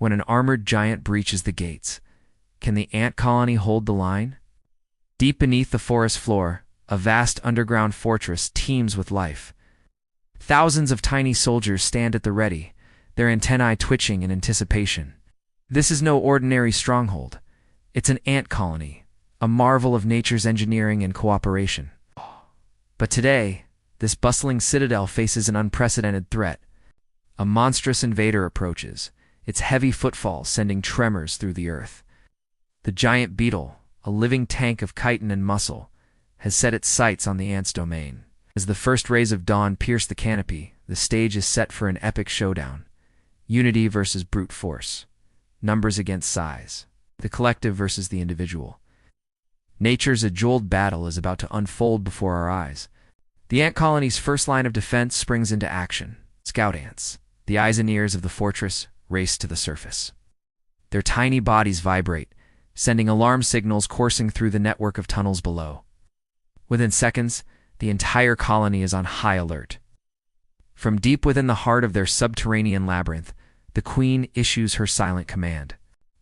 when an armored giant breaches the gates. Can the ant colony hold the line? Deep beneath the forest floor, a vast underground fortress teems with life. Thousands of tiny soldiers stand at the ready, their antennae twitching in anticipation. This is no ordinary stronghold. It's an ant colony, a marvel of nature's engineering and cooperation. But today, this bustling citadel faces an unprecedented threat. A monstrous invader approaches, its heavy footfall sending tremors through the earth. The giant beetle, a living tank of chitin and muscle, has set its sights on the ant's domain. As the first rays of dawn pierce the canopy, the stage is set for an epic showdown. Unity versus brute force. Numbers against size. The collective versus the individual. Nature's a-jeweled battle is about to unfold before our eyes. The ant colony's first line of defense springs into action. Scout ants, the eyes and ears of the fortress, race to the surface. Their tiny bodies vibrate, sending alarm signals coursing through the network of tunnels below. Within seconds, the entire colony is on high alert. From deep within the heart of their subterranean labyrinth, the queen issues her silent command.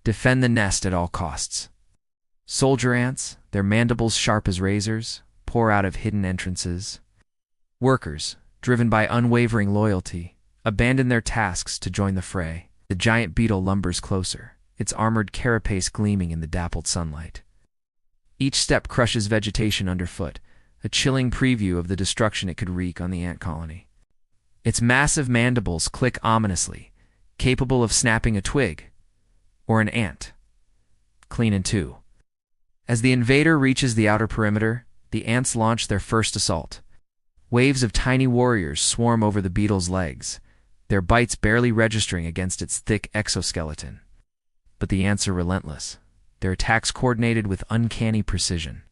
Defend the nest at all costs. Soldier ants, their mandibles sharp as razors, pour out of hidden entrances. Workers, driven by unwavering loyalty, abandon their tasks to join the fray. The giant beetle lumbers closer, its armored carapace gleaming in the dappled sunlight. Each step crushes vegetation underfoot, a chilling preview of the destruction it could wreak on the ant colony. Its massive mandibles click ominously, capable of snapping a twig, or an ant, clean in two. As the invader reaches the outer perimeter, the ants launch their first assault. Waves of tiny warriors swarm over the beetle's legs, their bites barely registering against its thick exoskeleton. But the ants are relentless, their attacks coordinated with uncanny precision.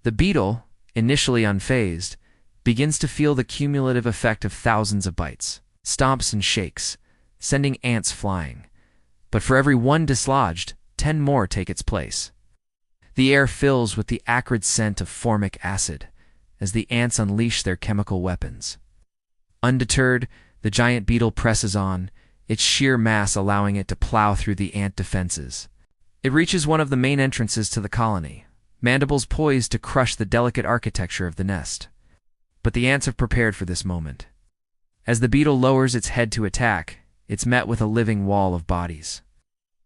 The beetle, initially unfazed, begins to feel the cumulative effect of thousands of bites, stomps and shakes, sending ants flying. But for every one dislodged, 10 more take its place. The air fills with the acrid scent of formic acid as the ants unleash their chemical weapons. Undeterred, the giant beetle presses on, its sheer mass allowing it to plow through the ant defenses. It reaches one of the main entrances to the colony, mandibles poised to crush the delicate architecture of the nest. But the ants have prepared for this moment. As the beetle lowers its head to attack, it's met with a living wall of bodies.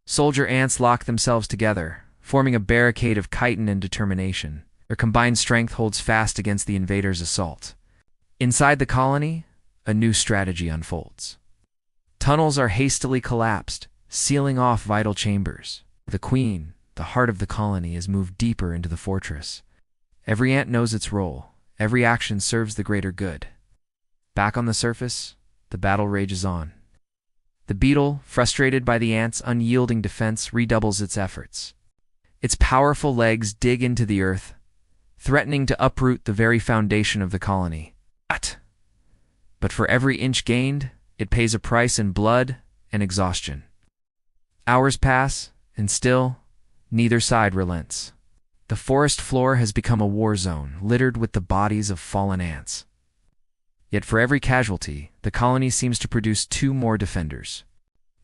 Soldier ants lock themselves together, forming a barricade of chitin and determination. Their combined strength holds fast against the invader's assault. Inside the colony, a new strategy unfolds. Tunnels are hastily collapsed, sealing off vital chambers. The queen, the heart of the colony, is moved deeper into the fortress. Every ant knows its role. Every action serves the greater good. Back on the surface, the battle rages on. The beetle, frustrated by the ant's unyielding defense, redoubles its efforts. Its powerful legs dig into the earth, threatening to uproot the very foundation of the colony. But for every inch gained, it pays a price in blood and exhaustion. Hours pass, and still, neither side relents. The forest floor has become a war zone, littered with the bodies of fallen ants. Yet for every casualty, the colony seems to produce 2 more defenders.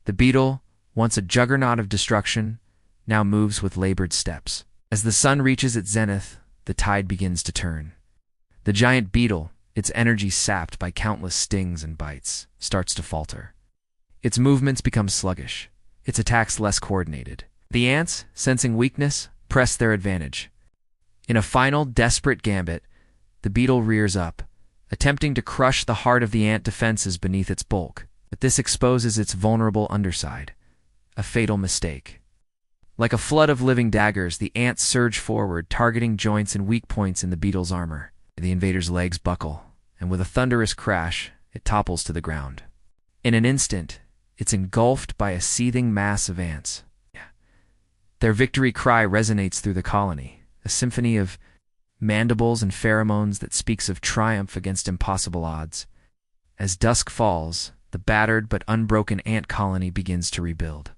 The beetle, once a juggernaut of destruction, now moves with labored steps. As the sun reaches its zenith, the tide begins to turn. The giant beetle, its energy sapped by countless stings and bites, starts to falter. Its movements become sluggish, its attacks less coordinated. The ants, sensing weakness, press their advantage. In a final, desperate gambit, the beetle rears up, attempting to crush the heart of the ant defenses beneath its bulk. But this exposes its vulnerable underside, a fatal mistake. Like a flood of living daggers, the ants surge forward, targeting joints and weak points in the beetle's armor. The invader's legs buckle, and with a thunderous crash, it topples to the ground. In an instant, it's engulfed by a seething mass of ants. Their victory cry resonates through the colony, a symphony of mandibles and pheromones that speaks of triumph against impossible odds. As dusk falls, the battered but unbroken ant colony begins to rebuild.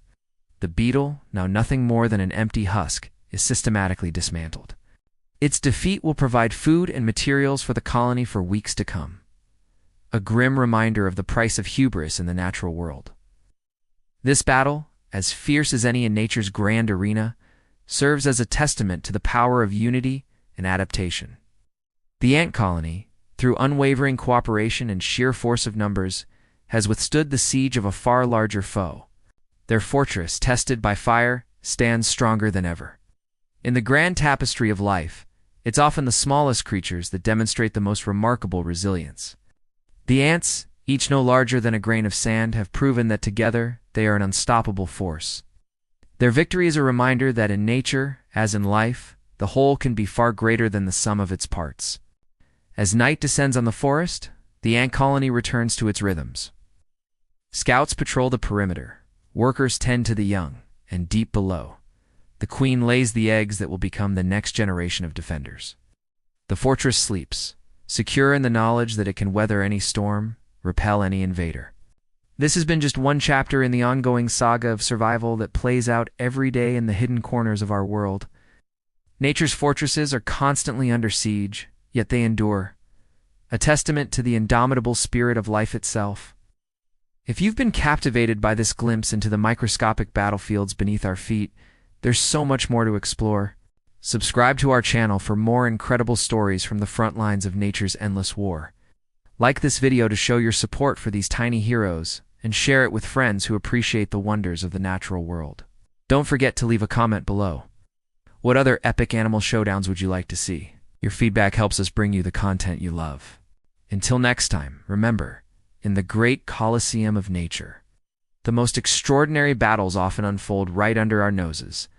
The beetle, now nothing more than an empty husk, is systematically dismantled. Its defeat will provide food and materials for the colony for weeks to come. A grim reminder of the price of hubris in the natural world. This battle, as fierce as any in nature's grand arena, serves as a testament to the power of unity and adaptation. The ant colony, through unwavering cooperation and sheer force of numbers, has withstood the siege of a far larger foe. Their fortress, tested by fire, stands stronger than ever. In the grand tapestry of life, it's often the smallest creatures that demonstrate the most remarkable resilience. The ants, each no larger than a grain of sand, have proven that together they are an unstoppable force. Their victory is a reminder that in nature, as in life, the whole can be far greater than the sum of its parts. As night descends on the forest, the ant colony returns to its rhythms. Scouts patrol the perimeter, workers tend to the young, and deep below, the queen lays the eggs that will become the next generation of defenders. The fortress sleeps, secure in the knowledge that it can weather any storm, repel any invader. This has been just one chapter in the ongoing saga of survival that plays out every day in the hidden corners of our world. Nature's fortresses are constantly under siege, yet they endure, a testament to the indomitable spirit of life itself. If you've been captivated by this glimpse into the microscopic battlefields beneath our feet, there's so much more to explore. Subscribe to our channel for more incredible stories from the front lines of nature's endless war. Like this video to show your support for these tiny heroes, and share it with friends who appreciate the wonders of the natural world. Don't forget to leave a comment below. What other epic animal showdowns would you like to see? Your feedback helps us bring you the content you love. Until next time, remember, in the great Colosseum of nature, the most extraordinary battles often unfold right under our noses,